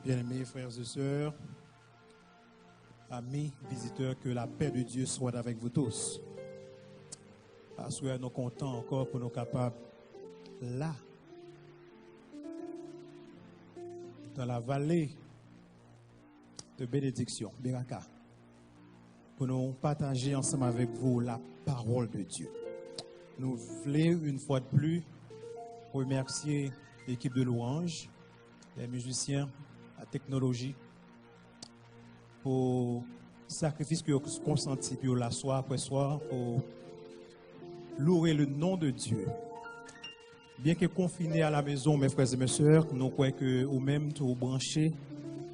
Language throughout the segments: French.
Bien-aimés frères et sœurs, amis, visiteurs, que la paix de Dieu soit avec vous tous. Soyons contents encore pour nous capables, là, dans la vallée de bénédiction, Beraka, pour nous partager ensemble avec vous la parole de Dieu. Nous voulons une fois de plus remercier l'équipe de louange, les musiciens, la technologie, pour le sacrifice que vous avez consenti pour la soir après soir, pour louer le nom de Dieu. Bien que confinés à la maison, mes frères et mes sœurs, nous croyons que vous-même, vous branchez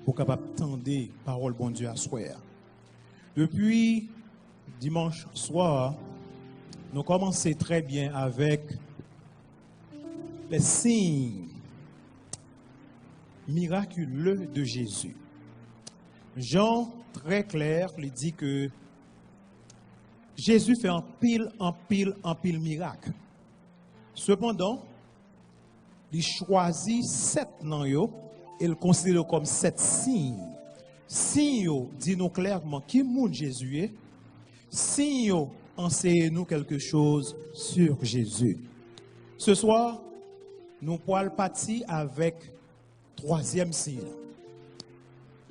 pour capable tendre parole bon Dieu à soir. Depuis dimanche soir, nous commençons très bien avec les signes miraculeux de Jésus. Jean, très clair, lui dit que Jésus fait un pile miracle. Cependant, il choisit 7 noms et il considère comme 7 signes. Signes, dit-nous clairement qui monde Jésus est. Signes, enseignez-nous quelque chose sur Jésus. Ce soir, nous pourrons partir avec 3e signe.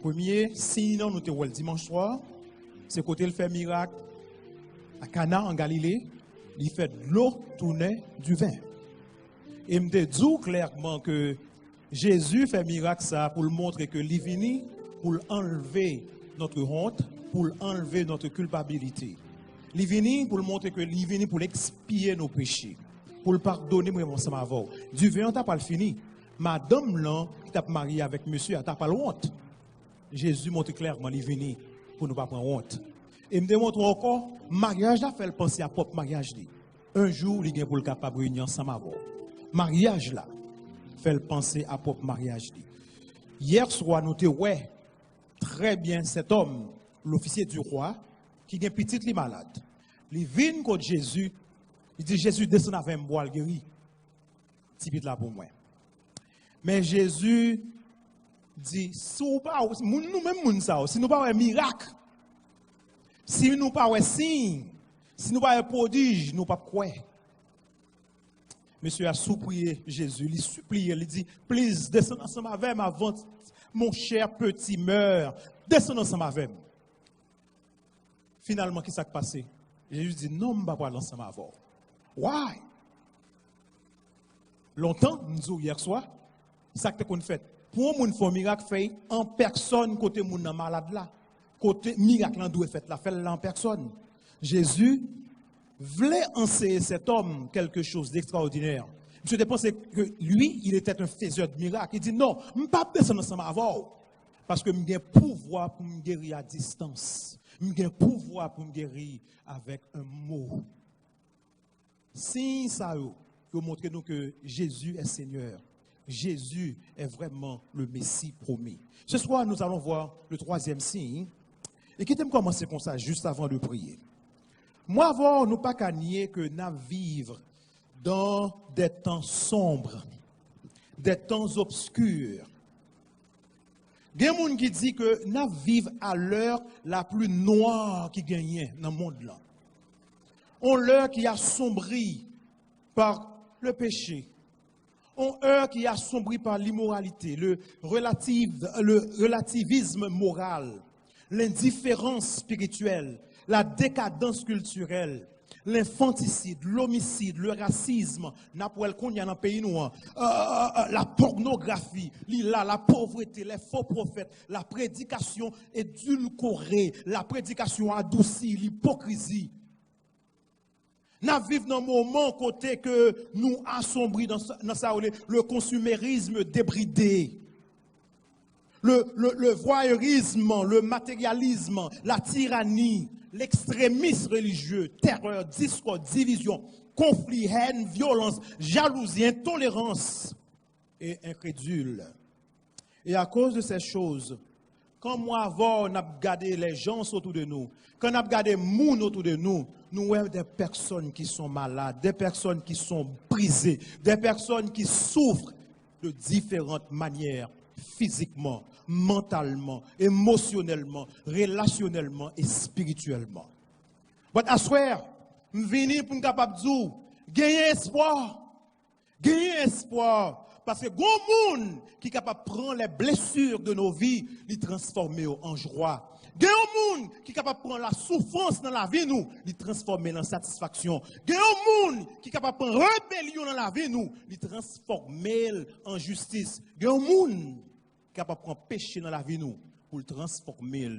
Premier signe, nous avons le dimanche soir, c'est côté il fait miracle à Cana en Galilée, il fait de l'eau tourner du vin. Et il me dit clairement que Jésus fait miracle ça pour le montrer que il est venu pour enlever notre honte, pour enlever notre culpabilité. Il est venu pour le montrer que il est venu pour expier nos péchés, pour le pardonner moi ensemble avant. Du vin on t'a pas fini. Madame là qui t'a marié avec monsieur, elle t'a pas honte. Jésus montre clairement il est venu pour ne pas prendre honte. Et me démontre encore mariage là fait penser à propre mariage li. Un jour il est pour le capable réunir ensemble avant. Mariage là fait penser à propre mariage li. Hier soir nous te ouais très bien cet homme l'officier du roi qui est petit li malade. Il vient contre Jésus, il dit Jésus descend avec un bois guéri. Petit là pour moi. Mais Jésus dit si nous pas nous-mêmes ça, si nous pas un miracle, si nous pas un signe, si nous pas un prodige, nous pas quoi. Monsieur a supplié Jésus, il supplié, il dit please descends ensemble avec moi avant mon cher petit meurt, descends ensemble avec moi. Finalement, qu'est-ce qui s'est passé? Jésus dit non, je ne vais pas aller ensemble avec vous. Why? Longtemps, nous disons hier soir, ça que qu'on fait. Pour moun font miracle fait en personne côté moun nan malade là. Côté miracle là doit fait la fait en personne. Jésus voulait enseigner cet homme quelque chose d'extraordinaire. Je pensais que lui, il était un faiseur de miracles. Il dit non, je ne peux pas descendre ensemble avant. Parce que j'ai pouvoir pour me guérir à distance. J'ai pouvoir pour me guérir avec un mot. Si ça vous montre nous que Jésus est Seigneur. Jésus est vraiment le Messie promis. Ce soir, nous allons voir le 3e signe. Et qui t'aime commencer comme ça, juste avant de prier. Moi, avant, nous pas qu'à nier que nous vivons dans des temps sombres, des temps obscurs. Il y a des gens qui disent que nous vivons à l'heure la plus noire qui gagne dans le monde là. On l'heure qui a sombri par le péché. On heure qui a sombri par l'immoralité, le relativisme moral, l'indifférence spirituelle, la décadence culturelle, l'infanticide, l'homicide, le racisme, la pornographie, la pauvreté, les faux prophètes, la prédication édulcorée, la prédication adoucie, l'hypocrisie. Nous vivons dans un moment côté que nous assombris dans ça, le consumérisme débridé, le voyeurisme, le matérialisme, la tyrannie, l'extrémisme religieux, terreur, discorde, division, conflit, haine, violence, jalousie, intolérance et incrédule. Et à cause de ces choses, quand moi avant, on a regardé les gens autour de nous, quand on a regardé les gens autour de nous, nous voyons des personnes qui sont malades, des personnes qui sont brisées, des personnes qui souffrent de différentes manières physiquement, mentalement, émotionnellement, relationnellement et spirituellement. Mais à soir, je viens pour nous capable de dire, gagner espoir. Gagner espoir. Parce que grand monde qui est capable de prendre les blessures de nos vies, les transformer en joie. Grand monde qui est capable de prendre la souffrance dans la vie, nous, les transformer en satisfaction. Grand monde qui est capable de prendre rébellion dans la vie, nous, les transformer en justice. Grand monde qui est capable de prendre péché dans la vie, nous, pour le transformer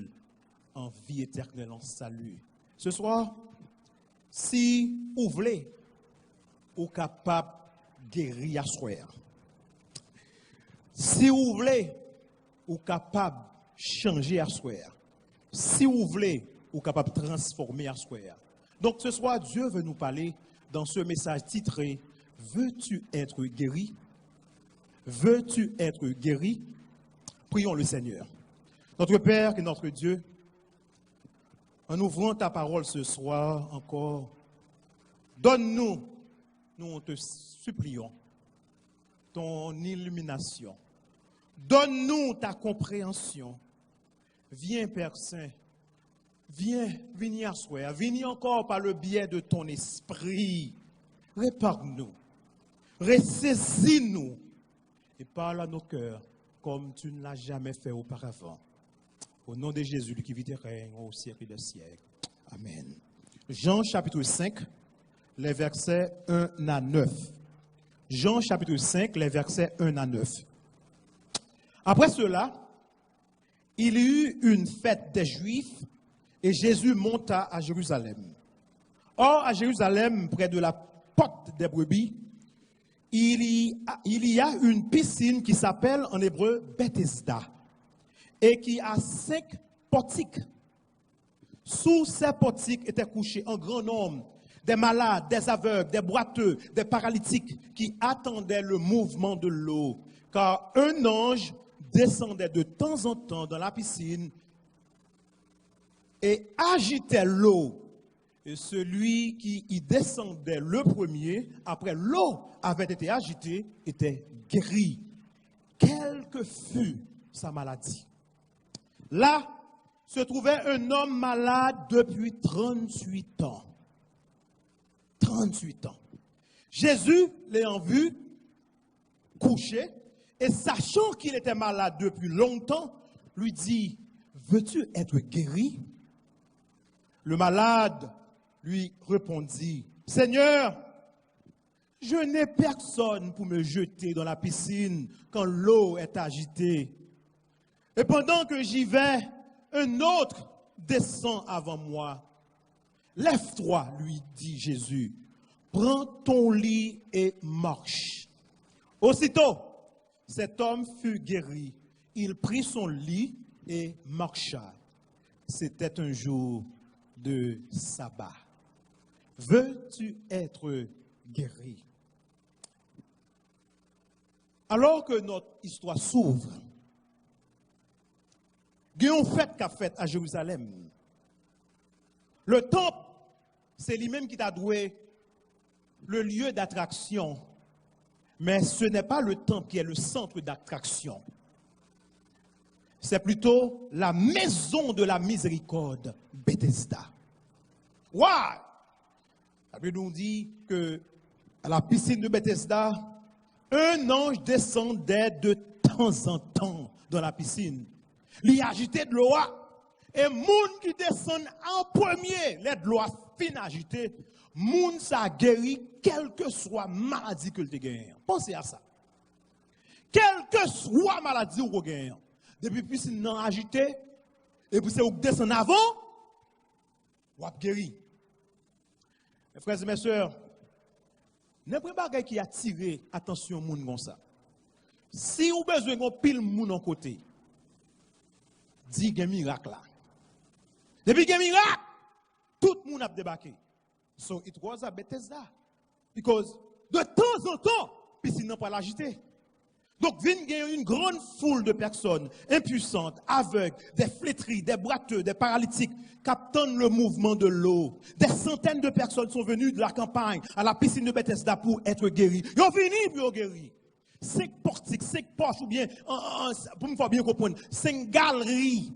en vie éternelle, en salut. Ce soir, si vous voulez, vous êtes capable de guérir à soir. Si vous voulez, vous êtes capable de changer à soir. Si vous voulez, vous êtes capable de transformer à soir. Donc ce soir, Dieu veut nous parler dans ce message titré « Veux-tu être guéri? Veux-tu être guéri ?» Prions le Seigneur. Notre Père et notre Dieu, en ouvrant ta parole ce soir encore, donne-nous, nous te supplions, ton illumination. Donne-nous ta compréhension. Viens, Père Saint, viens à soi, viens encore par le biais de ton esprit. Répare-nous, ressaisis-nous et parle à nos cœurs comme tu ne l'as jamais fait auparavant. Au nom de Jésus, qui vit et règne au siècle des siècles. Amen. Jean chapitre 5, les versets 1 à 9. Jean chapitre 5, les versets 1 à 9. Après cela, il y eut une fête des Juifs et Jésus monta à Jérusalem. Or, à Jérusalem, près de la porte des brebis, il y a une piscine qui s'appelle en hébreu Bethesda et qui a 5 portiques. Sous ces portiques étaient couchés en grand nombre des malades, des aveugles, des boiteux, des paralytiques qui attendaient le mouvement de l'eau. Car un ange descendait de temps en temps dans la piscine et agitait l'eau. Et celui qui y descendait le premier, après l'eau avait été agitée, était guéri. Quelle que fût sa maladie. Là se trouvait un homme malade depuis 38 ans. 38 ans. Jésus l'ayant vu couché et sachant qu'il était malade depuis longtemps, lui dit, veux-tu être guéri? Le malade lui répondit, Seigneur, je n'ai personne pour me jeter dans la piscine quand l'eau est agitée. Et pendant que j'y vais, un autre descend avant moi. Lève-toi, lui dit Jésus, prends ton lit et marche. Aussitôt, cet homme fut guéri. Il prit son lit et marcha. C'était un jour de sabbat. Veux-tu être guéri? Alors que notre histoire s'ouvre, il y a une fête qu'a faite à Jérusalem. Le temple, c'est lui-même qui t'a doué le lieu d'attraction. Mais ce n'est pas le temple qui est le centre d'attraction. C'est plutôt la maison de la miséricorde, Bethesda. Waouh! La Bible nous dit que à la piscine de Bethesda, un ange descendait de temps en temps dans la piscine. Il agitait de l'eau. Et moun qui descend en premier, les de l'eau fin agité, moun ça guéri, quelle que soit maladie que tu gagnes. Pensez à ça. Quelle que soit maladie que tu gagnes. Depuis piscine non agité, et puis c'est où descend avant, ou guéri. Mes frères et mes sœurs, n'importe quoi qui attire attention moun comme ça. Si vous avez besoin de pile moun en côté, dis qu'il y a un miracle là. Depuis qu'il y a un miracle, tout le monde a débarqué. So it was a Bethesda. Because de temps en temps, piscine n'a pas l'agité. Donc, il y a une grande foule de personnes impuissantes, aveugles, des flétris, des boiteux, des paralytiques, captant le mouvement de l'eau. Des centaines de personnes sont venues de la campagne à la piscine de Bethesda pour être guéries. Ils ont fini pour être guéris. 5 portiques, 5 porches, ou bien, pour me faire bien comprendre, 5 galeries.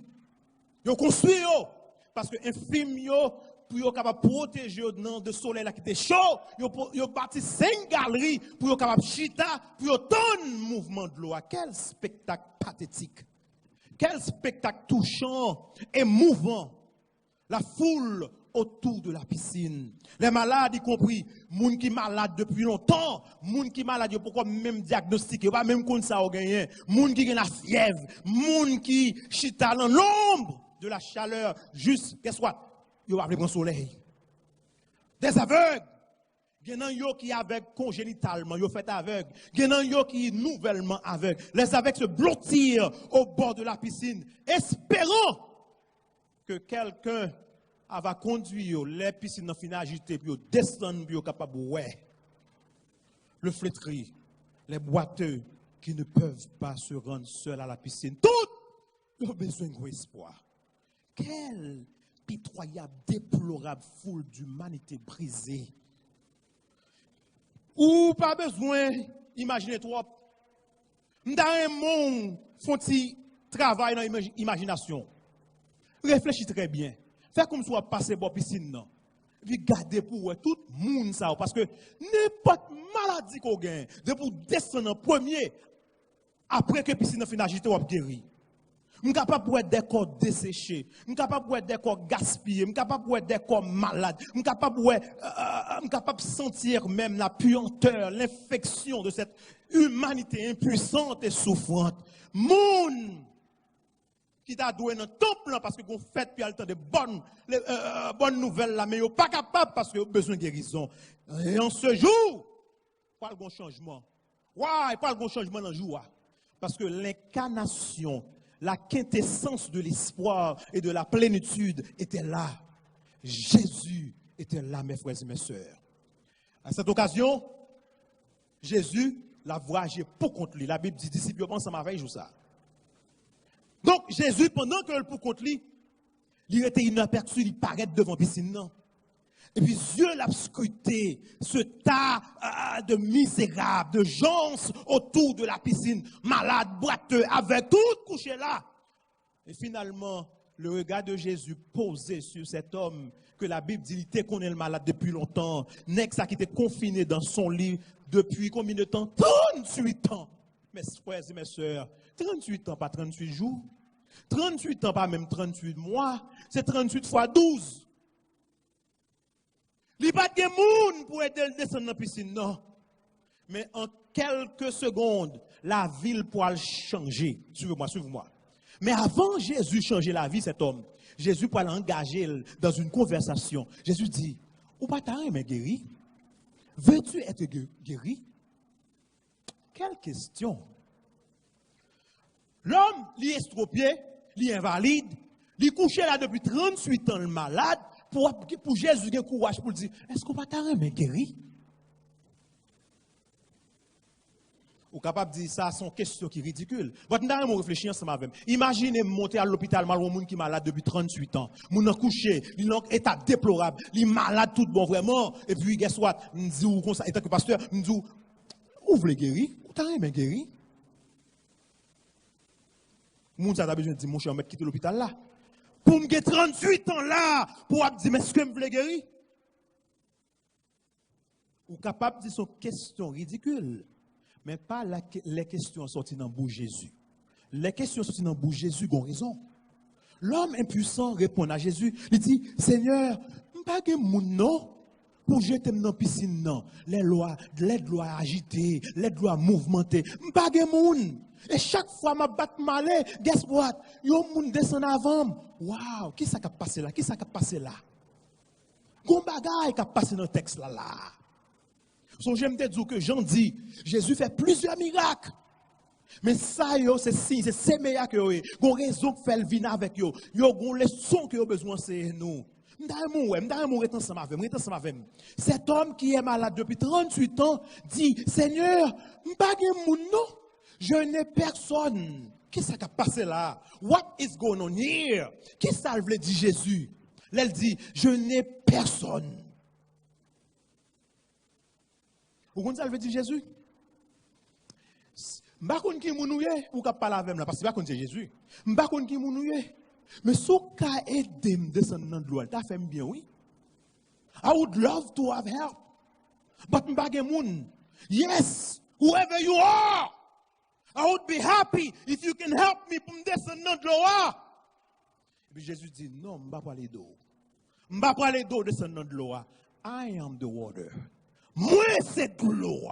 Ils ont construit, parce que infime, pour être capable de protéger de soleil là qui était chaud, ils ont bâti 5 galeries pour être capable de chita, pour autant mouvement de l'eau. Quel spectacle pathétique. Quel spectacle touchant, émouvant. La foule autour de la piscine. Les malades, y compris, moun qui malade depuis longtemps, moun qui malade, yo pourquoi même diagnostiqué, pas même qu'on ça au gagné, moun qui a la fièvre, moun qui chita dans l'ombre de la chaleur, juste, qu'est-ce que yo va prendre le soleil. Des aveugles. Genan yo qui aveugle congénitalement, yo fait aveugle. Genan yo qui nouvellement aveugle. Les aveugles se blottirent au bord de la piscine, espérant que quelqu'un va conduire les piscines dans fin agitées, puis descendre, puis capable ouais. Le flétri, les boiteux qui ne peuvent pas se rendre seuls à la piscine. Tout ont besoin de espoir. Quelle pitoyable, déplorable foule d'humanité brisée. Ou pas besoin, imaginez trop. Dans un monde, font-ils travail dans l'imagination. Réfléchis très bien. Fais comme si vous passez par la piscine. Non. Puis gardez pour tout le monde ça. Parce que n'importe maladie qu'on gagne, de pour descendre en premier, après que la piscine a fini d'agiter, on va guérir. Je suis capable de des corps desséchés, je suis capable de des corps gaspillés, je suis capable de des corps malades, je suis capable de sentir même la puanteur, l'infection de cette humanité impuissante et souffrante. Moun qui t'a doué dans ton plan parce que vous faites puis le temps de bonnes nouvelles là, mais vous pas capable parce que vous avez besoin de guérison. Et en ce jour, pas le bon changement. Ouais, pas le bon changement dans le jour. Parce que l'incarnation, la quintessence de l'espoir et de la plénitude était là. Jésus était là, mes frères et mes sœurs. À cette occasion, Jésus l'a voyagé pour contre lui. La Bible dit, disciples, pensent à ma veille, ça. Donc, Jésus, pendant que le pour contre lui, il était inaperçu, il paraît devant la piscine. Et puis, Dieu l'a scruté, ce tas de misérables, de gens autour de la piscine, malades, boiteux, avec tout couché là. Et finalement, le regard de Jésus posé sur cet homme que la Bible dit, il était connaît le malade depuis longtemps, Nex qui était confiné dans son lit depuis combien de temps? 38 ans. Mes frères et mes sœurs, 38 ans, pas 38 jours. 38 ans, pas même 38 mois. C'est 38 fois 12. Il n'y a pas de monde pour aider le descendre dans la piscine, non. Mais en quelques secondes, la ville pourra changer. Suivez-moi, suivez-moi. Mais avant Jésus changer la vie, cet homme, Jésus pourra l'engager dans une conversation. Jésus dit, ou pas t'as mais guéri? Veux-tu être guéri? Quelle question. L'homme, il est estropié, il est invalide, il est couché là depuis 38 ans, le malade, pour Jésus, il a courage pour dire, est-ce qu'on va t'arrêter, mais guéri? Ou capable de dire ça, c'est une question qui est ridicule. Votre n'a rien réfléchir ensemble avec. Imaginez monter à l'hôpital, mal un monde qui est malade depuis 38 ans. Moun couché, il est en état déplorable, il est malade tout bon vraiment. Et puis, guess what? Nous disons comme ça, étant que pasteur, nous disons, vous voulez guérir? Ou t'as rien, mais guéri? Moun ça a besoin de dire, mon cher, on va quitter l'hôpital là. Pour me 38 ans là, pour dire, mais est-ce que je veux guérir? Ou capable de dire son question ridicule. Mais pas les questions sorties dans le bouche Jésus. Les questions sorties dans le bouche Jésus ont raison. L'homme impuissant répond à Jésus. Il dit, Seigneur, je ne pas de moun non pour jeter dans la piscine non. Les lois agitées, les lois mouvementées. Je ne pas de moun. Et chaque fois que je bats malé, guess what? Yo moun descend avant. Wow, qui ça qui a passé là? Qui ça qui a passé là? Gon bagay qui a passé dans le texte là. So, j'aime te dire que Jean dit, Jésus fait plusieurs miracles. Mais ça, c'est si, c'est ces miracles que vous avez raison de faire le vin avec vous. Vous avez les sons que vous avez besoin, c'est nous. Cet homme qui est malade depuis 38 ans dit, Seigneur, je n'ai personne. Qu'est-ce qui a passé là? What is going on here? Qu'est-ce que ça veut dire Jésus? Elle dit, je n'ai personne. Vous comprenez ça veut dire Jésus? M'pa konn ki moun ouye ou ka parler avec moi parce que pas konn c'est Jésus. M'pa konn ki moun ouye. Mais sou ka aider me descendre dans de l'eau, t'a fait bien oui. I would love to have help. But m'pa gen moun. Yes, whoever you are, I would be happy if you can help me pour me descendre dans de l'eau. Et puis Jésus dit non, m'pa parler d'eau. M'pa parler d'eau descendre dans de l'eau. I am the water. Moi c'est de l'eau.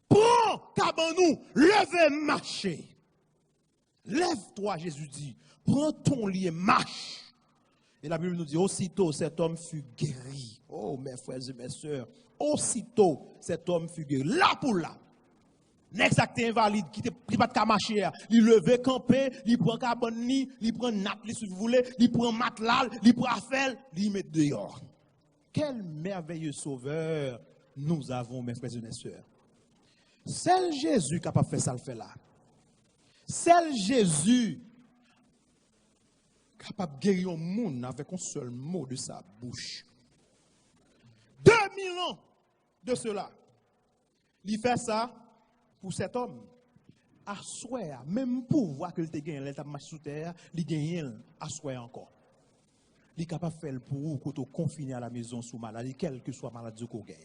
Prends, cabanou, levez, marchez. Lève-toi, Jésus dit. Prends ton lit et marche. Et la Bible nous dit, aussitôt cet homme fut guéri. Oh, mes frères et mes sœurs, aussitôt cet homme fut guéri. Là pour là. N'exacte invalide, qui ne pas de marcher. Il levé, campé, il prend cabane, il prend nappe, si vous voulez, il prend matelas, il prend affaire, il met dehors. Quel merveilleux sauveur nous avons, mes frères et mes sœurs. C'est Jésus capable de faire ça, le fait là. C'est Jésus capable de guérir un monde avec un seul mot de sa bouche. 2000 ans de cela. Il fait ça pour cet homme. À souhait, même pouvoir que il gagne, il marche sous terre, il gagne à souhait encore. Il est capable de faire pour vous quand vous confiné à la maison sous maladie, quelle que soit maladie que vous gagnez.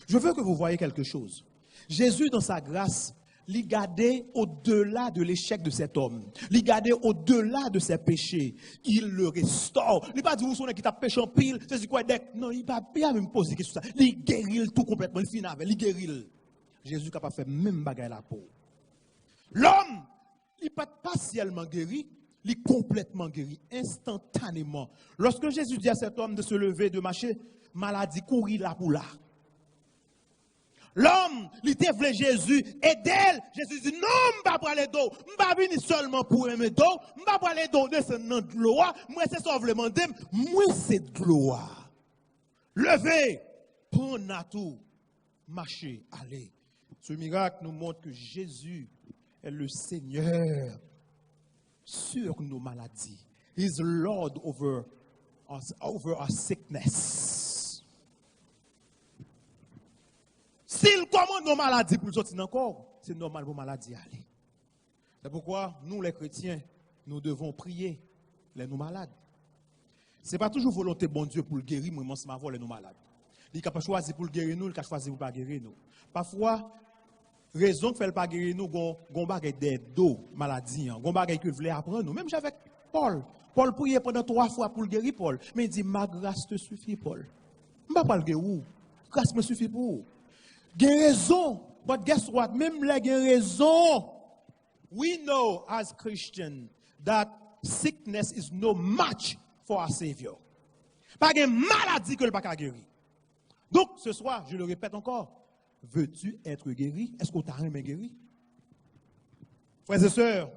Je veux que vous voyez quelque chose. Jésus, dans sa grâce, il gardait au-delà de l'échec de cet homme. Il gardait au-delà de ses péchés. Il le restaure. Il n'a pas dit, vous savez qui t'a péché en pile, c'est quoi? Non, il n'a pas même posé question. Il guérit tout complètement. Il finit avec. Il guérit. Jésus est capable de faire même bagaille la peau. L'homme, il n'est pas partiellement guéri, il est complètement guéri, instantanément. Lorsque Jésus dit à cet homme de se lever, de marcher, maladie courir là pour là. L'homme, il te voulait Jésus, et d'elle, Jésus dit, non, je ne vais pas aller d'eau, je ne vais pas venir seulement pour aimer d'eau, je ne vais pas aller d'eau descendre de l'eau, moi c'est ça que je veux demander, moi c'est de l'eau. Levez, prenez tout, marchez, allez. Ce miracle nous montre que Jésus est le Seigneur sur nos maladies. He is Lord over our sickness. S'il commande nos maladies pour sortir dans le corps, c'est normal pour maladie aller. C'est pourquoi nous, les chrétiens, nous devons prier les nous malades. Ce n'est pas toujours volonté de bon Dieu pour le guérir, mais c'est ma voix les nous malades. Il n'a pas choisi pour le guérir nous, il a choisi pour ne pas guérir nous. Parfois, raison que fait pas guérir nous, gon bagay des dos maladie, gon bagay que voulait apprendre nous. Même j'avais Paul. Paul priait pendant 3 fois pour le guérir Paul, mais il dit ma grâce te suffit Paul. Je ne vais pas le guérir. Grâce me suffit pour vous. Gen raison, but guess what? Même la gen raison. We know as Christians that sickness is no match for our Savior. Pas gen maladie que le pas guéri. Donc ce soir, je le répète encore, veux-tu être guéri? Est-ce qu'on t'a rien guéri? Frères et sœurs,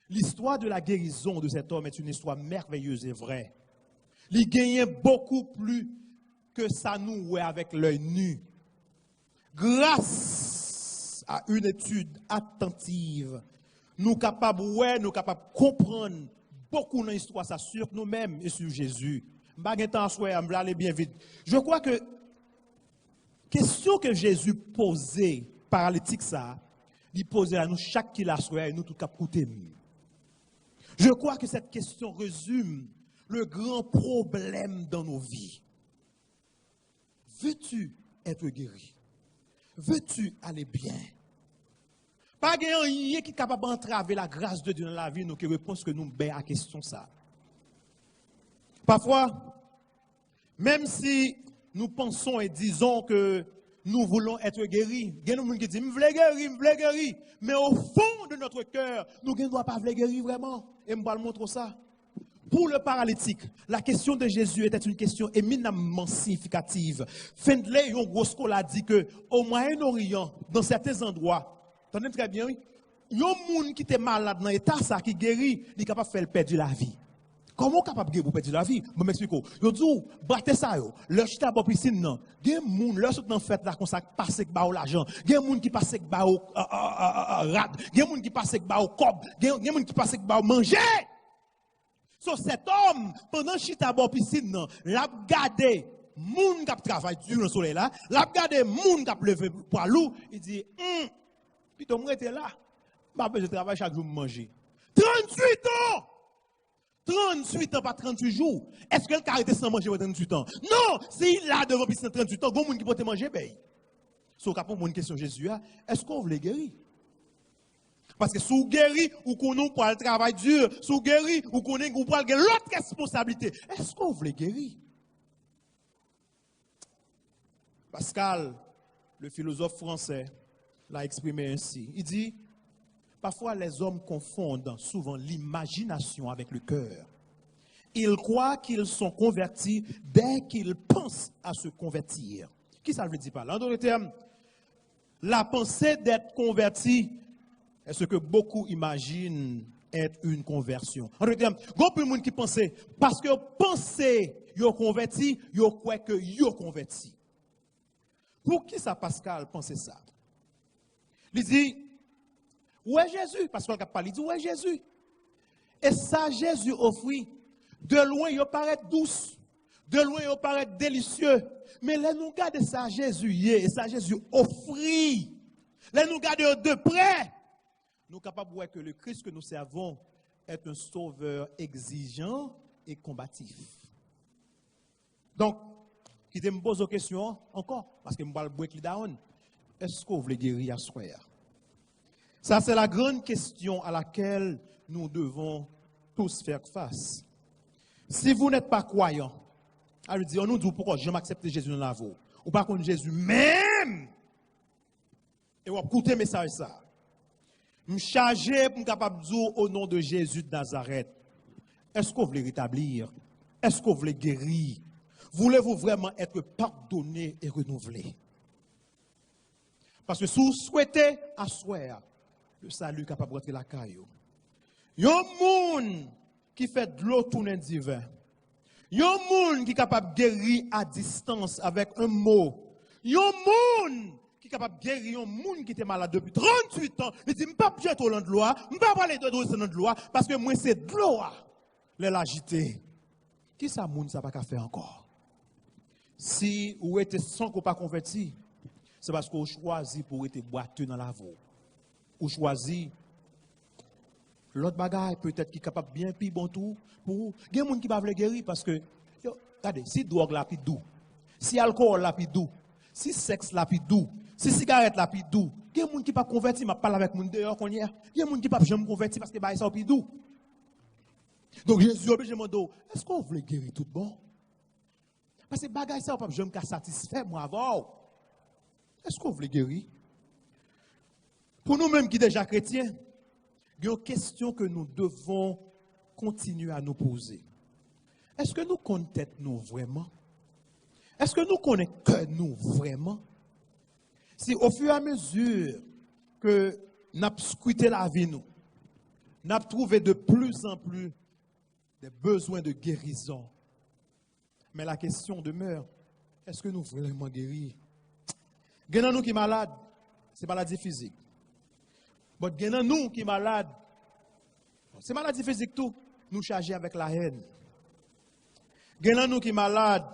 l'histoire de la guérison de cet homme est une histoire merveilleuse et vraie. Il gagnait beaucoup plus que ça nous voit avec l'œil nu. Grâce à une étude attentive, nous sommes capables de comprendre beaucoup dans l'histoire sur nous-mêmes et sur Jésus. Je crois que la question que Jésus posait, paralytique ça, il posait à nous chaque qui l'a souhaité et nous tout cap coûter. Je crois que cette question résume le grand problème dans nos vies. Veux-tu être guéri? Veux-tu aller bien? Pas rien qui est capable d'entraver la grâce de Dieu dans la vie, nous qui réponse que nous avons à la question ça. Parfois, même si nous pensons et disons que nous voulons être guéris, il y a des gens qui disent, je veux guérir, mais au fond de notre cœur, nous ne doit pas guérir vraiment. Et je vais vous montrer ça. Pour le paralytique, la question de Jésus était une question éminemment significative. Findlay, un gros scholar, a dit que au Moyen-Orient, dans certains endroits, attendez très bien, oui, il y a un monde qui était malade dans l'état ça qui guérit, il est capable de faire perdre la vie. Comment capable de guérir pour perdre la vie? Je m'explique. Yo dis, battez ça yo. Le chita bon piscine non. Gen moun le sot dans fête là comme ça passe que ba ou l'argent. Gen moun qui passe que ba ou rad. Gen moun qui passe que ba ou cob. Gen moun qui passe que ba ou manger. So cet homme pendant chita bon piscine non, l'a gardé moun qui travaille dur dans le soleil là, l'a gardé moun qui levé poilou, il dit Puis tu m'arrêter là. Je travaille chaque jour pour manger. 38 ans! 38 ans, pas 38 jours. Est-ce que le arrêté sans manger pour 38 ans? Non! C'est là devant puis 38 ans, il y a des gens qui peuvent manger, ben. Si vous avez une question Jésus, est-ce qu'on veut guérir? Parce que si vous guérit, ou qu'on nous pour le travail dur, si vous guérit, ou qu'on est pour l'autre responsabilité, est-ce qu'on veut guérir? Pascal, le philosophe français, l'a exprimé ainsi. Il dit, parfois les hommes confondent souvent l'imagination avec le cœur. Ils croient qu'ils sont convertis dès qu'ils pensent à se convertir. Qui ça veut dire par là? En d'autres termes, la pensée d'être converti est ce que beaucoup imaginent être une conversion. En d'autres termes, il y a beaucoup de gens qui pensent, parce que penser, ils sont convertis, ils croient que ils sont convertis. Pour qui ça, Pascal, pense ça? Il dit, où est Jésus? Parce qu'on a parlé, il dit, où est Jésus? Et ça, Jésus offre. De loin, il paraît douce. De loin, il paraît délicieux. Mais là, nous regardons ça, Jésus, et ça, Jésus offre. Là, nous regardons de près. Nous sommes capables de voir que le Christ que nous servons est un sauveur exigeant et combatif. Donc, qui me pose une question encore, parce que je vais le break down. Est-ce que vous voulez guérir à soi? Ça, c'est la grande question à laquelle nous devons tous faire face. Si vous n'êtes pas croyant, alors on nous dit pourquoi je m'accepte Jésus dans la vie. Ou pas contre Jésus même. Et on va écouter le message ça. Je suis chargé pour être capable de dire au nom de Jésus de Nazareth. Est-ce que vous voulez rétablir? Est-ce que vous voulez guérir? Voulez-vous vraiment être pardonné et renouvelé? Parce que si vous souhaitez asseoir, le salut est capable de rentrer la caillou. Il y a un monde qui fait de l'eau tourner divin. Il y a un monde qui est capable de guérir à distance avec un mot. Il y a un monde qui est capable de guérir un monde qui était malade depuis 38 ans. Il dit, je ne peux pas bien trop de loi, je ne peux pas parler de loi, parce que moi, c'est de l'eau. L'agité. Qui ça, monde, ça n'a pas faire encore? Si vous êtes sans qu'on pas converti, c'est parce que vous choisissez pour être boiteux dans la voie. Vous choisissez l'autre bagaille, peut-être qui est capable bien plus bon tout. Pour il y a des gens qui ne peuvent pas guérir parce que, regardez, si drogue la plus doux, si alcool la plus doux, si sexe la plus doux, si cigarette la plus doux, il y a des gens qui ne peuvent pas convertir, je parle avec les gens dehors qu'on y a. Il y a des gens qui ne peuvent jamais convertir parce que ça est plus doux. Donc Jésus oblige de demander, est-ce qu'on veut guérir tout bon? Parce que bagaille ça, je ne peux pas satisfaire moi avant. Est-ce qu'on veut guérir? Pour nous-mêmes qui sommes déjà chrétiens, il y a une question que nous devons continuer à nous poser. Est-ce que nous connaissons nous vraiment? Est-ce que nous connaissons que nous vraiment? Si au fur et à mesure que nous avons scruté la vie, nous avons trouvé de plus en plus des besoins de guérison. Mais la question demeure, est-ce que nous vraiment guérir? Il y a nous qui sont malades, c'est maladie physique. Mais il y a nous qui sont malades, c'est maladie physique tout, nous charger avec la haine. Il y a nous qui sont malades,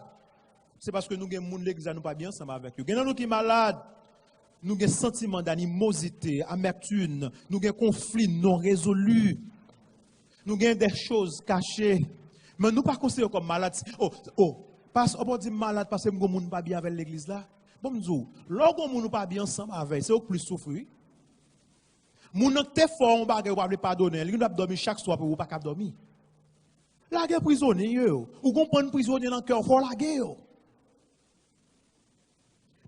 c'est parce que nous avons des gens qui ne sont pas bien ensemble avec eux. Il y a nous qui sont malades, nous avons des sentiments d'animosité, amertume, nous avons des conflits non résolus, nous avons des choses cachées. Mais nous ne pas considérés comme malades. On peut dire malade parce que nous ne sommes pas bien avec l'église là. Bon, nous lorsque nous ne pas bien ensemble avec, c'est au plus souffrir. Nous ne sommes pas forts, on ne peut pas pardonner. Nous devons dormir chaque soir pour ne pas dormir. La guerre prisonnier, ou comprendre prisonnier dans le cœur, il faut la guerre.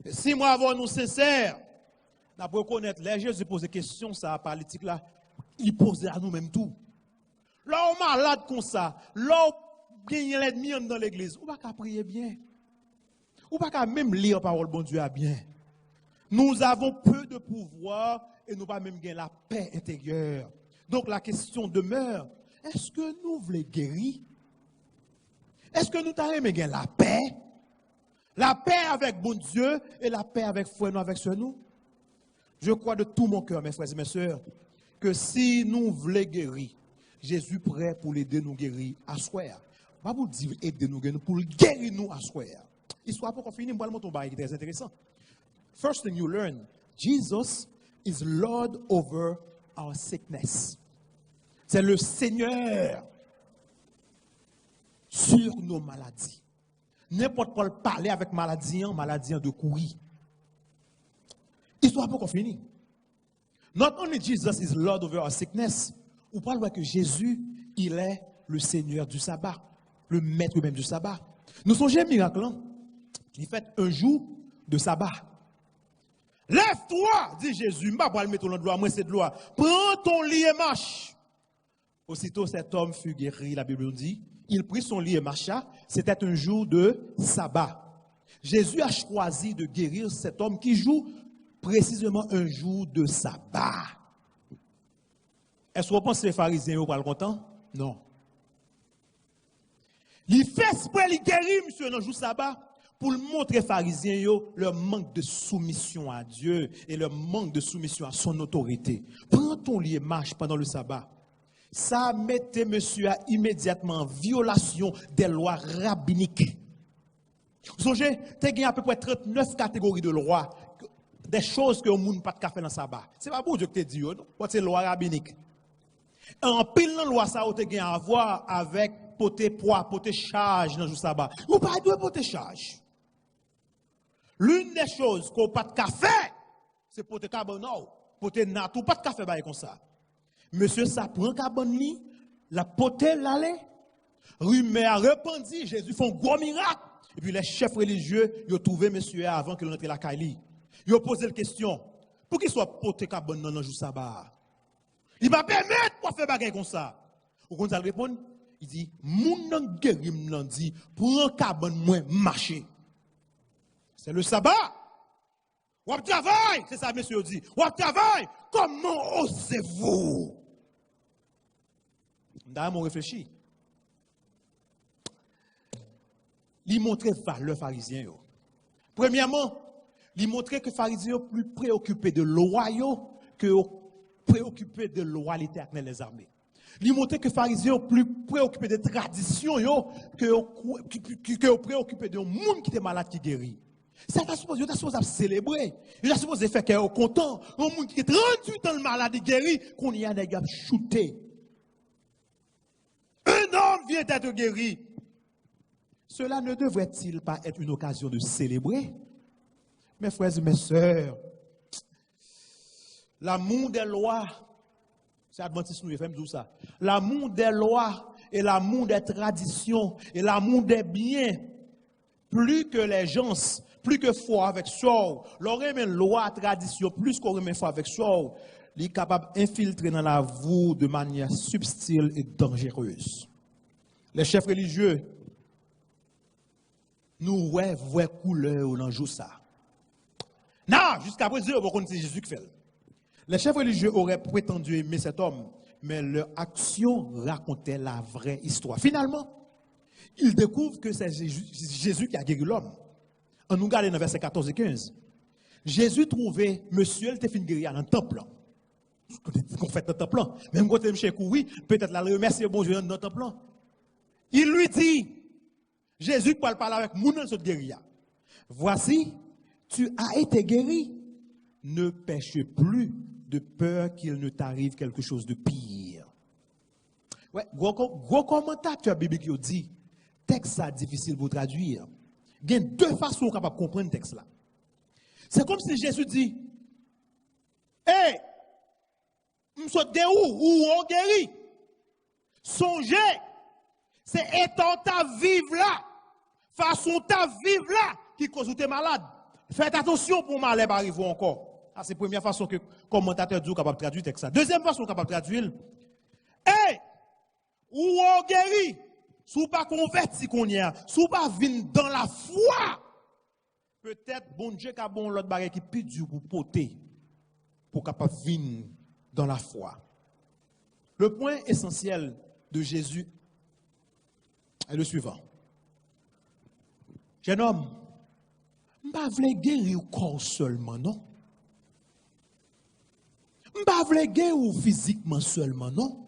Si moi avons nous sincères, nous devons reconnaître, les Jésus pose des questions, ça politique là, il pose à nous-mêmes tout. Là, on est malade comme ça, là, on gagne l'ennemi dans l'église, on ne va pas prier bien. On ne va pas même lire la parole bon Dieu à bien. Nous avons peu de pouvoir et nous ne pas même gagner la paix intérieure. Donc la question demeure, est-ce que nous voulons guérir? Est-ce que nous t'avons gagné la paix? La paix avec bon Dieu et la paix avec frère nous, avec soeur nous? Je crois de tout mon cœur, mes frères et mes sœurs, que si nous voulons guérir, Jésus prêt pour l'aider nous guérir à soir. Pas pour dire aider nous guérir, pour guérir nous à soir. Histoire pour qu'on finisse, moi, mon bail qui est très intéressant. First thing you learn, Jesus is Lord over our sickness. C'est le Seigneur sur nos maladies. N'importe quoi parler avec maladie de courir. Histoire pas qu'on finit. Not only Jesus is Lord over our sickness, on parle que Jésus, il est le Seigneur du sabbat, le maître même du sabbat. Nous songez miracle, il fait un jour de sabbat. Lève-toi, dit Jésus, je vais mettre ton doigt, moi c'est de loi. Prends ton lit et marche. Aussitôt cet homme fut guéri, la Bible nous dit. Il prit son lit et marcha. C'était un jour de sabbat. Jésus a choisi de guérir cet homme qui joue précisément un jour de sabbat. Est-ce que vous pensez que les pharisiens sont pas contents? Non. Il fait exprès, il guérit, monsieur, dans le jour de sabbat, pour montrer aux pharisiens leur manque de soumission à Dieu et leur manque de soumission à son autorité. Prends ton lit et marche pendant le sabbat. Ça mettait monsieur à immédiatement en violation des lois rabbiniques. Vous songez, il y a à peu près 39 catégories de lois, des choses que le monde n'a pas de faire dans le sabbat. Ce n'est pas pour Dieu que tu dis, non? C'est loi rabbinique. En pile dans la loi, ça a à voir avec porter poids, porter charge dans le sabbat. Vous ne pouvez pas porter charge. L'une des choses qu'on n'a pas de faire, c'est porter carbonate, porter natou, pas de café comme ça. Monsieur, ça prend carbonate, la porter l'aller, rumé a répandu, Jésus fait un gros miracle. Et puis les chefs religieux, ils ont trouvé monsieur avant qu'il rentre la Kaili. Ils ont posé la question, pour qu'il soit porté carbonate dans le jour sabbat. Il va permettre pour faire bagay comme ça. Ou quand ça répond, il dit, moun nan guéri m'nan dit, prends carbone moins marcher. C'est le sabbat. Ou ap travail, c'est ça monsieur dit. Ou ap travail, comment osez-vous? D'ailleurs, on réfléchit. Il montrait valeur pharisien. Premièrement, il montrait que les pharisiens sont plus préoccupés de loi que préoccupés de loi l'éternel des armées. Il montrait que les pharisiens sont plus préoccupés de traditions que préoccupés de monde qui est malade qui guérit. Ça t'a supposé célébrer. Il a supposé faire qu'il est content. Un monde qui est 38 ans le malade guéri, qu'on y a des gars shootés. Un homme vient d'être guéri. Cela ne devrait-il pas être une occasion de célébrer? Mes frères et mes sœurs, l'amour des lois, c'est Adventiste nous FM tout ça. L'amour des lois et l'amour des traditions et l'amour des biens, plus que les gens, plus que foi avec soi, leur aimé loi, tradition, plus qu'on aimé foi avec soi, il est capable d'infiltrer dans la vie de manière subtile et dangereuse. Les chefs religieux, nous voyons couleur dans jour ça. Non, jusqu'à présent, on connaît Jésus qui fait. Les chefs religieux auraient prétendu aimer cet homme, mais leur action racontait la vraie histoire. Finalement, ils découvrent que c'est Jésus qui a guéri l'homme. On nous regarde dans versets 14 et 15. Jésus trouvait, monsieur, il était fini guéri dans le temple. Qu'on fait dans le temple. Même quand il est oui, peut-être la remercier bon Dieu dans le temple. Il lui dit, Jésus parle avec mon dans cette guéri. Voici, tu as été guéri. Ne pêche plus de peur qu'il ne t'arrive quelque chose de pire. Ouais, gros commentateur biblique qui dit, texte ça difficile pour traduire. Il y a deux façons capables de comprendre le texte là. C'est comme si Jésus dit, hey, m'sot de où on guérit. Songez, c'est étant ta vivre là, façon ta vivre là, qui cause t'es malade. Faites attention pour malheur arriver encore. C'est la première façon que le commentateur dit capable de traduire le texte. Deuxième façon capable de traduire, hey, où on guérit, sous pas converti qu'on y a, sous pas vin dans la foi. Peut-être bon Dieu qui a bon l'autre barrière qui plus dur pour porter, pour capable vin dans la foi. Le point essentiel de Jésus est le suivant. Jeune homme, je ne veux pas guérir au corps seulement, non? Je ne veux pas guérir physiquement seulement, non?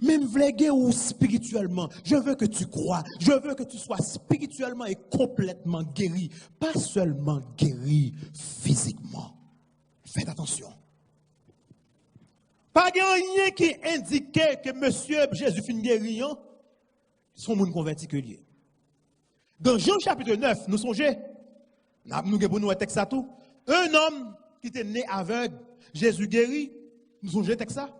Mais je veux guérir spirituellement. Je veux que tu crois. Je veux que tu sois spirituellement et complètement guéri. Pas seulement guéri physiquement. Faites attention. Pas rien qui indiquait que monsieur Jésus fin guérissant, son monde converti que lié. Dans Jean chapitre 9, nous songez, nous avons nous un texte à tout. Un homme qui était né aveugle, Jésus guérit, nous songez texte ça.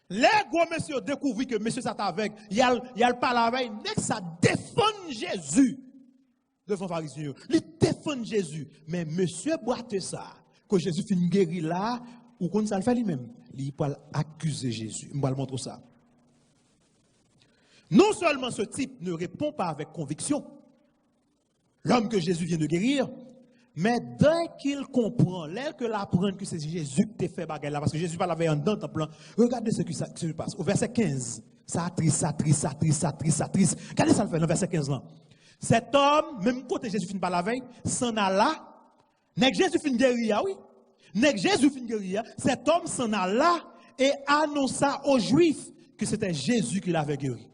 Les gros monsieur découvrit que monsieur est aveugle, il a le parle avec, ça défend Jésus devant les pharisiens. Il défend Jésus, mais monsieur boite ça, que Jésus fin guéri là, ou qu'on ça le fait lui-même, il peut accuser Jésus. Je vais le montrer ça. Non seulement ce type ne répond pas avec conviction, l'homme que Jésus vient de guérir, mais dès qu'il comprend, dès qu'il apprend que c'est Jésus qui t'a fait bagarre là, parce que Jésus parle avec un dans temple, regardez ce qui se passe. Au verset 15, ça triste. Regardez ça le fait dans verset 15 là. Cet homme, même côté Jésus finit par la veille, s'en a là, n'est que Jésus finit guérir, oui. N'est que Jésus finit guérir, cet homme s'en a là et annonça aux Juifs que c'était Jésus qui l'avait guéri.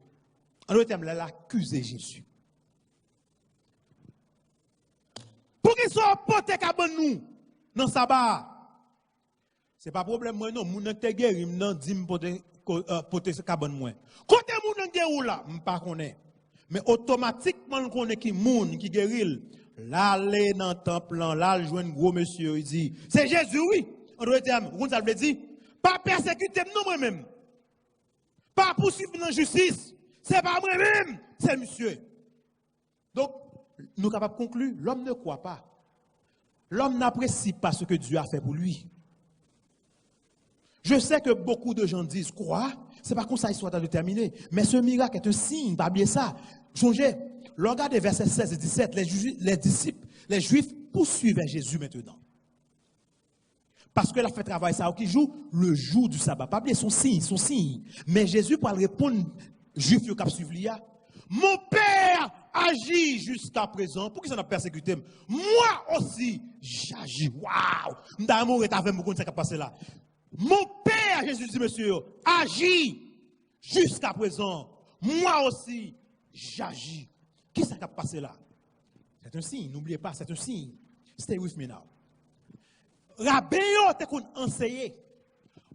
En d'autres termes, il a accusé Jésus. Pour qu'ils soient portés comme nous, dans le sabbat. Ce n'est pas problème, moi, non. Moun te guéri, non, dit porter ce cabane moi. Côté moun guéri là, je ne connais pas. Mais automatiquement, on connaît qui moun qui guérit. Là, aller dans le temple, là, il joue un gros monsieur, il dit, c'est Jésus, oui. En d'autres termes, vous avez dit, pas persécuter, non, moi-même. Pas poursuivre dans la justice. Ce n'est pas moi-même, c'est monsieur. Donc, nous sommes capables de conclure, l'homme ne croit pas. L'homme n'apprécie pas ce que Dieu a fait pour lui. Je sais que beaucoup de gens disent, croire, ce n'est pas comme ça, il soit déterminé. Mais ce miracle est un signe, pas oublier ça. Songez, regardez versets 16 et 17, les disciples, les Juifs poursuivaient Jésus maintenant. Parce que la fait travail ça qui joue le jour du sabbat. Pas oublier son signe. Mais Jésus, pour répondre, Juifs qui suivent mon Père agit jusqu'à présent. Pour qui ça n'a persécuté? Moi aussi, j'agis. Waouh! M'amour est avec moi quand ça qui passé là. Mon Père, Jésus dit, monsieur, agit jusqu'à présent. Moi aussi, j'agis. Qui ça qui a passé là? C'est un signe, n'oubliez pas, c'est un signe. Stay with me now. Rabéo te qu'on enseigné.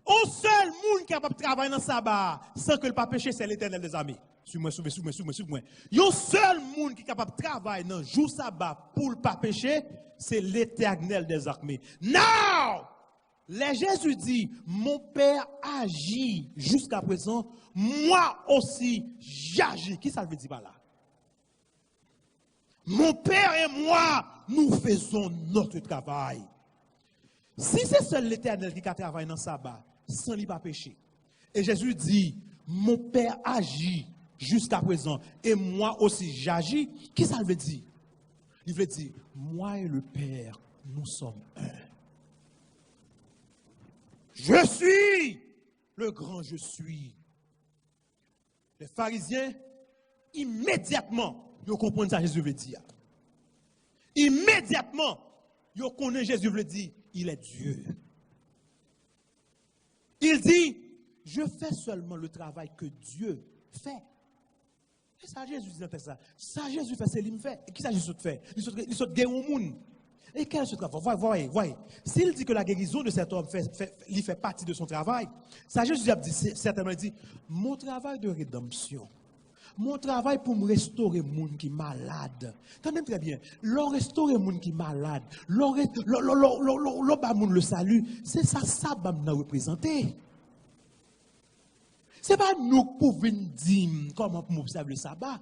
Au seul monde qui est capable de travailler dans le sabbat sans que le pas péché, c'est l'Éternel des armées. Suis-moi. Le seul monde qui est capable de travailler dans le jour sabbat pour ne pas pécher, c'est l'Éternel des armées. Now! Les Jésus dit, mon Père agit jusqu'à présent, moi aussi j'agis. Qui ça veut dire par là? Mon Père et moi, nous faisons notre travail. Si c'est seul l'Éternel qui a travaillé dans le sabbat, sans lui pas pécher. Et Jésus dit, mon Père agit jusqu'à présent, et moi aussi j'agis. Qui ça veut dire? Il veut dire, moi et le Père, nous sommes un. Je suis le grand je suis. Les pharisiens, immédiatement, ils comprennent ça Jésus veut dire. Immédiatement, ils connaissent Jésus veut dire, il est Dieu. Il dit, je fais seulement le travail que Dieu fait. Et ça Jésus dit dans ça. Ça Jésus fait, c'est lui qui fait. Et qui ça Jésus fait? Il saute guérir au monde. Et quel est ce travail? Voyez. S'il dit que la guérison de cet homme fait partie de son travail, ça Jésus a dit, certainement dit, mon travail de rédemption, mon travail pour me restaurer le monde qui est malade. Tenez très bien, leur restaurer le monde qui est malade, leur le salut, c'est ça va nous représenter. Ce n'est pas nous qui pouvons dire comment pour observer le sabbat.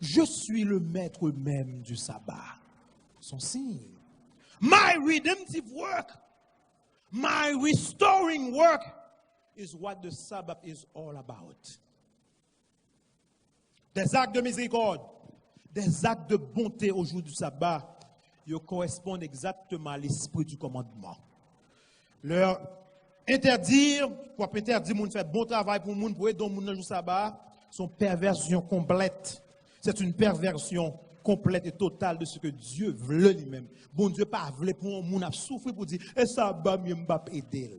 Je suis le maître même du sabbat. Son signe. My redemptive work, my restoring work is what the Sabbath is all about. Des actes de miséricorde, des actes de bonté au jour du sabbat, ils correspondent exactement à l'esprit du commandement. Leur interdire, pour interdire moun faire bon travail pour moun, pour aider moun dans le sabbat, sont perversion complète. C'est une perversion complète et totale de ce que Dieu veut lui-même. Bon Dieu pas voulu pour un monde à souffrir pour dire et ça va mieux m'pa aider.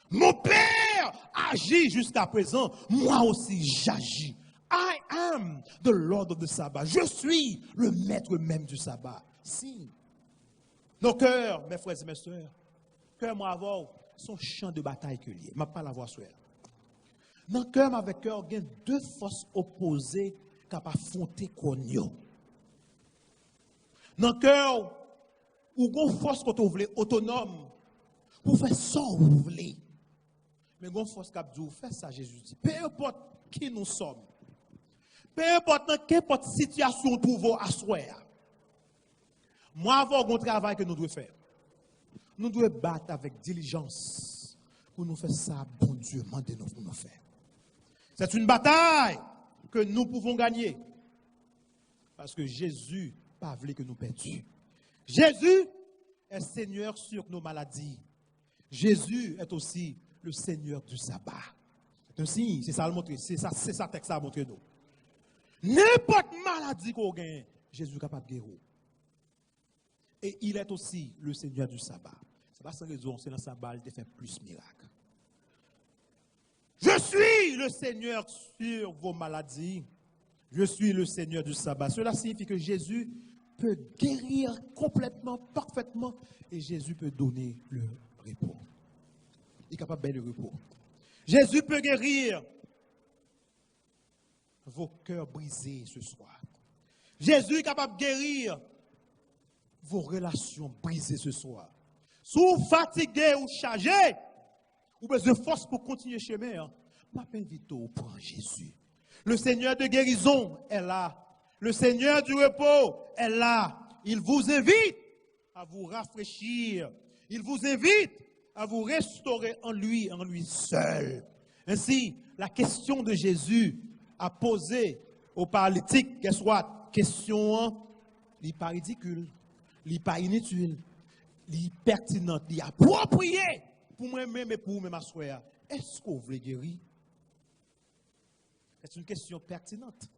Mon Père agit jusqu'à présent, moi aussi j'agis. I am the Lord of the Sabbath. Je suis le maître même du sabbat. Si nos cœurs, mes frères et mes sœurs, cœur moi avoir son champ de bataille que lié. Je pas la voix sur elle. Dans le cœur avec cœur, il y a deux forces opposées qui ont affronté Konyo. Dans le cœur, où il y a une force que vous voulez autonome pour faire ça que vous voulez. Mais il y a une force qui dit, faites ça, Jésus dit. Peu importe qui nous sommes, peu importe dans quelle situation nous trouvons à soi. Moi, avoir un travail que nous devons faire. Nous devons battre avec diligence pour nous faire ça, bon Dieu, demandez-nous pour nous faire. C'est une bataille que nous pouvons gagner. Parce que Jésus n'a pas voulu que nous perdions. Jésus est Seigneur sur nos maladies. Jésus est aussi le Seigneur du sabbat. C'est un signe, c'est ça le montrer, c'est ça texte à montrer nous. N'importe maladie qu'on gagne, Jésus est capable de guérir. Et il est aussi le Seigneur du sabbat. C'est pas sans raison, c'est dans le sabbat qu'il fait plus de miracles. Je suis le Seigneur sur vos maladies. Je suis le Seigneur du sabbat. Cela signifie que Jésus peut guérir complètement, parfaitement, et Jésus peut donner le repos. Il est capable de donner le repos. Jésus peut guérir vos cœurs brisés ce soir. Jésus est capable de guérir vos relations brisées ce soir. Si vous fatigué ou chargé, ou besoin de force pour continuer le chemin, je m'invite au prendre Jésus. Le Seigneur de guérison est là. Le Seigneur du repos est là. Il vous invite à vous rafraîchir. Il vous invite à vous restaurer en lui seul. Ainsi, la question de Jésus a posé aux paralytiques, qu'elle soit question, n'est pas ridicule, n'est pas inutile, n'est pertinente, n'est appropriée pour moi-même et pour vous-même à soi. Est-ce que vous voulez guérir? C'est une question pertinente.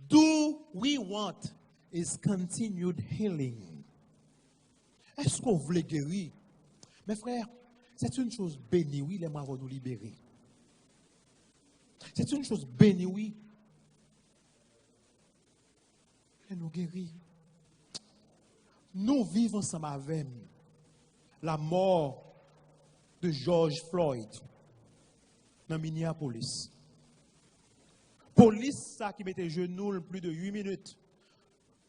Do we want is continued healing? Est-ce qu'on voulait guérir? Mes frères, c'est une chose bénie, oui, les morts vont nous libérer. C'est une chose bénie, oui. Et nous guérir. Nous vivons ensemble avec la mort de George Floyd dans Minneapolis. Police ça qui mettait genoux plus de 8 minutes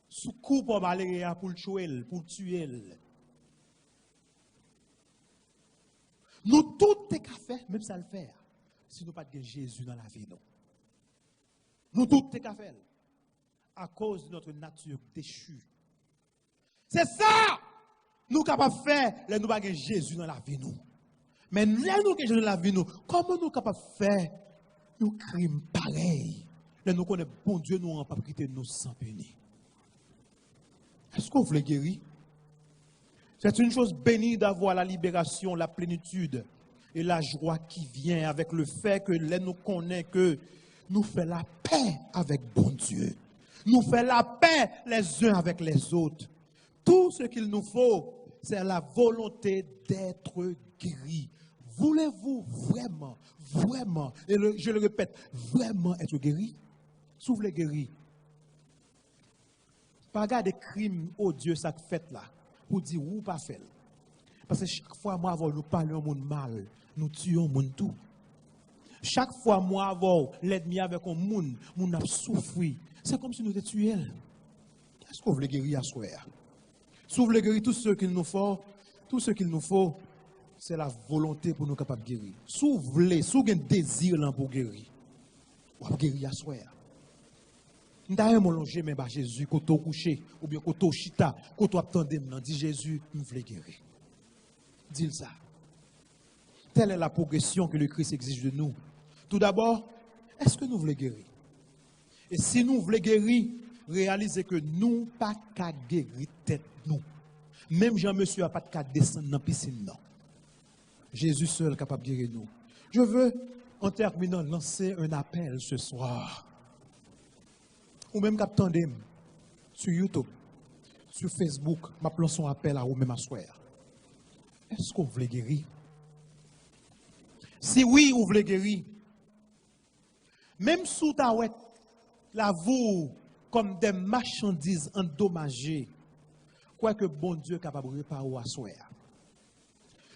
sous coup pour aller pour le tuer, pour tuer. Nous tout est qu'à faire, même ça le faire, si nous pas de Jésus dans la vie nous. Nous tout est qu'à faire à cause de notre nature déchue. C'est ça nous capables de faire, là nous pas de Jésus dans la vie nous. Mais là nous que Jésus dans la vie nous, comment nous capables de faire nous crimes pareils? Là nous connaissons bon Dieu nous n'a pas quitté nous sans pénir. Est-ce qu'on voulait guérir? C'est une chose bénie d'avoir la libération, la plénitude et la joie qui vient avec le fait que là nous connaissons que nous faisons la paix avec bon Dieu. Nous faisons la paix les uns avec les autres. Tout ce qu'il nous faut, c'est la volonté d'être guéri. Voulez-vous vraiment, vraiment, et je le répète, vraiment être guéri? Si vous voulez guérir, pas garder des crimes odieux, ça fait là, pour dire ou pas fait. Parce que chaque fois, moi, nous parlons au monde mal, nous tuons au monde tout. Chaque fois, moi, l'ennemi avec un monde, nous avons souffert. C'est comme si nous étions tués. Est-ce que vous voulez guérir à soi? Si vous voulez guérir tout ce qu'il nous faut, c'est la volonté pour nous capables de guérir. Si vous voulez, si vous avez un désir là pour guérir, vous pouvez guérir à soi. D'ailleurs, je longe mais par Jésus, quand tu couché, ou bien quand tu chita, quand tu attendais, dit Jésus, je veux guérir. Dis ça. Telle est la progression que le Christ exige de nous. Tout d'abord, est-ce que nous voulons guérir? Et si nous voulons guérir, réalisez que nous pas qu'à guérir tête nous. Même Jean-Monsieur n'a pas de cas descendre dans la piscine. Non. Jésus seul est capable de guérir nous. Je veux, en terminant, lancer un appel ce soir. Ou même qu'attendez sur YouTube, sur Facebook, je lance un appel à vous-même à soir. Est-ce que vous voulez guérir? Si oui, vous voulez guérir, même sous ta ouette, la vous comme des marchandises endommagées, quoi que bon Dieu est capable de réparer à soi.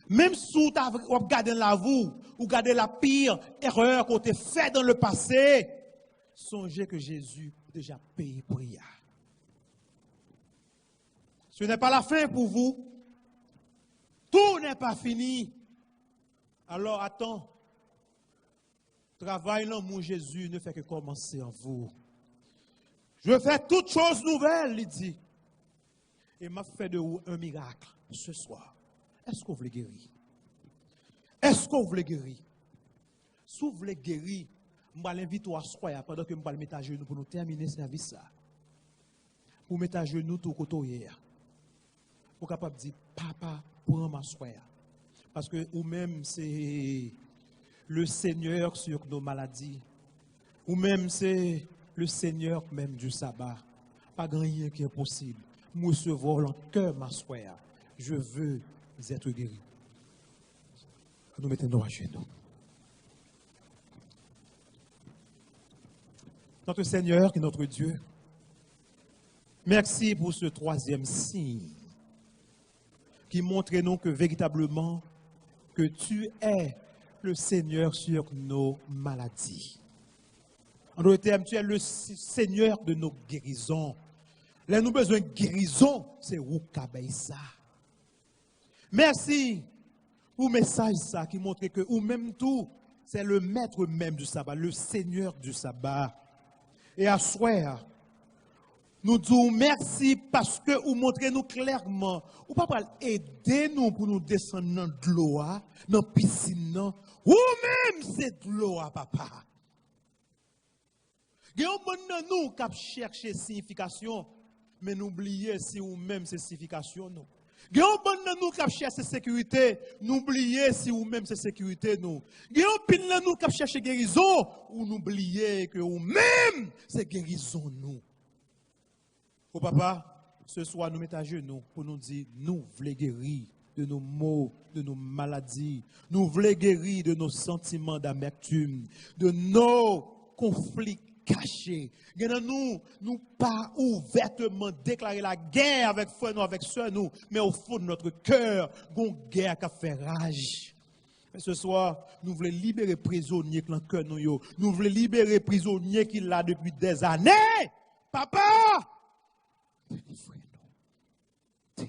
Même si vous regardez la vous, ou regardez la pire erreur qu'on a faite dans le passé, songez que Jésus a déjà payé pour y. Ce n'est pas la fin pour vous. Tout n'est pas fini. Alors attends. Travail l'amour Jésus ne fait que commencer en vous. Je fais toutes choses nouvelles, il dit. Et m'a fait de vous un miracle ce soir. Est-ce que vous voulez guérir? Est-ce que vous voulez guérir? Si vous voulez guérir, je vais l'inviter à soir pendant que je vais mettre à genoux pour nous terminer ce service. Pour mettre à genoux tout côté hier. Pour capable dire, papa, prends ma soeur. Parce que ou-même c'est le Seigneur sur nos maladies. Ou-même c'est le Seigneur même du sabbat. Pas grand rien qui est possible. Nous recevons le cœur, ma soeur. Je veux être guéri. Nous mettons à genoux. Notre Seigneur, qui est notre Dieu, merci pour ce troisième signe qui montre nous que véritablement que tu es le Seigneur sur nos maladies. En d'autres termes, tu es le Seigneur de nos guérisons. Là, nous avons besoin de guérison, c'est où ça. Merci pour le message ça qui montre que ou même tout, c'est le maître même du sabbat, le Seigneur du sabbat. Et à soir, nous disons merci parce que vous montrez nous clairement, ou pas aider nous pour nous descendre dans de l'eau, dans la piscine, ou même c'est de l'eau, papa. Il y a un monde dans nous qui cherche signification, mais n'oubliez si ou même c'est signification. Il y a un monde dans nous qui cherche sécurité, n'oubliez si ou même c'est sécurité. Il y a un pin dans nous qui cherche guérison, ou n'oubliez que ou même c'est guérison nous. Oh papa, ce soir nous mettons à genoux pour nous dire, nous voulons guérir de nos maux, de nos maladies. Nous voulons guérir de nos sentiments d'amertume, de nos conflits cachés. Nous pas ouvertement déclarer la guerre avec frère nous, avec soeur nous, mais au fond de notre cœur, une guerre qui a fait rage. Mais ce soir, nous voulons libérer prisonniers qui ont cœur nous. Nous voulons libérer prisonniers qui l'ont depuis des années. Papa! Délivrez-nous.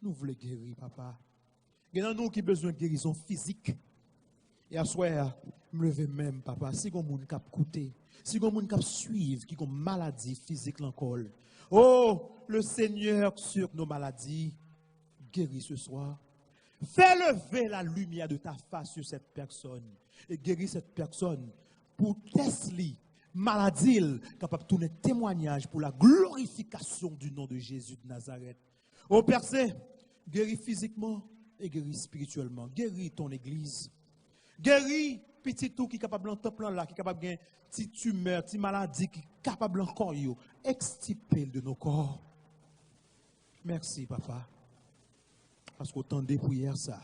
Nous voulons guérir, papa. Il y a nous qui ont besoin de guérison physique. Et à soir, me lever même, papa. Si vous avez des gens qui écoutent, si vous avez des gens qui suivent, qui ont une maladie physique encore. Oh, le Seigneur sur nos maladies, guéris ce soir. Fais lever la lumière de ta face sur cette personne. Et guéris cette personne pour tester maladie, capable de tourner témoignage pour la glorification du nom de Jésus de Nazareth. Oh Père Saint, guéris physiquement et guéris spirituellement. Guéris ton église. Guéris petit tout qui est capable de plan là, qui est capable de petite tumeur, petite maladie, qui est capable encore de extirper de nos corps. Merci papa, parce qu'on tendait prière ça.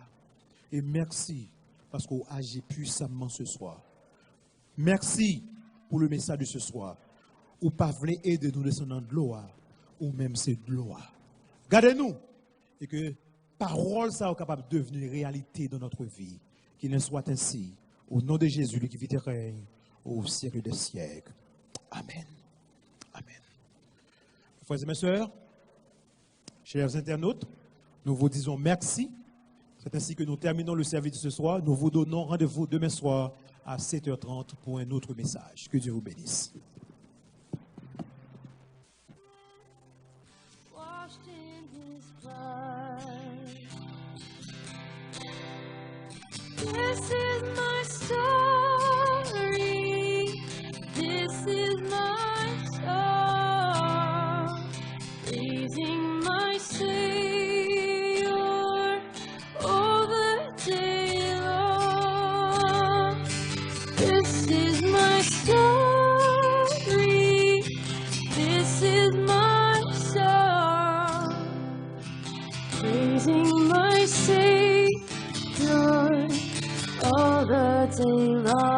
Et merci parce qu'on agit puissamment ce soir. Merci pour le message de ce soir. Ou pas voulez aider nous descendants de l'eau, ou même c'est de l'eau. Gardez-nous et que parole ça est capable de devenir réalité dans notre vie. Qu'il en soit ainsi. Au nom de Jésus, qui vit et règne au siècle des siècles. Amen. Amen. Frères et mes sœurs, chers internautes, nous vous disons merci. C'est ainsi que nous terminons le service de ce soir. Nous vous donnons rendez-vous demain soir à 7h30 pour un autre message. Que Dieu vous bénisse. This is my story. This is my song. Praising my Savior all the day long. This is my story. This is my song. Praising my Savior all the day long.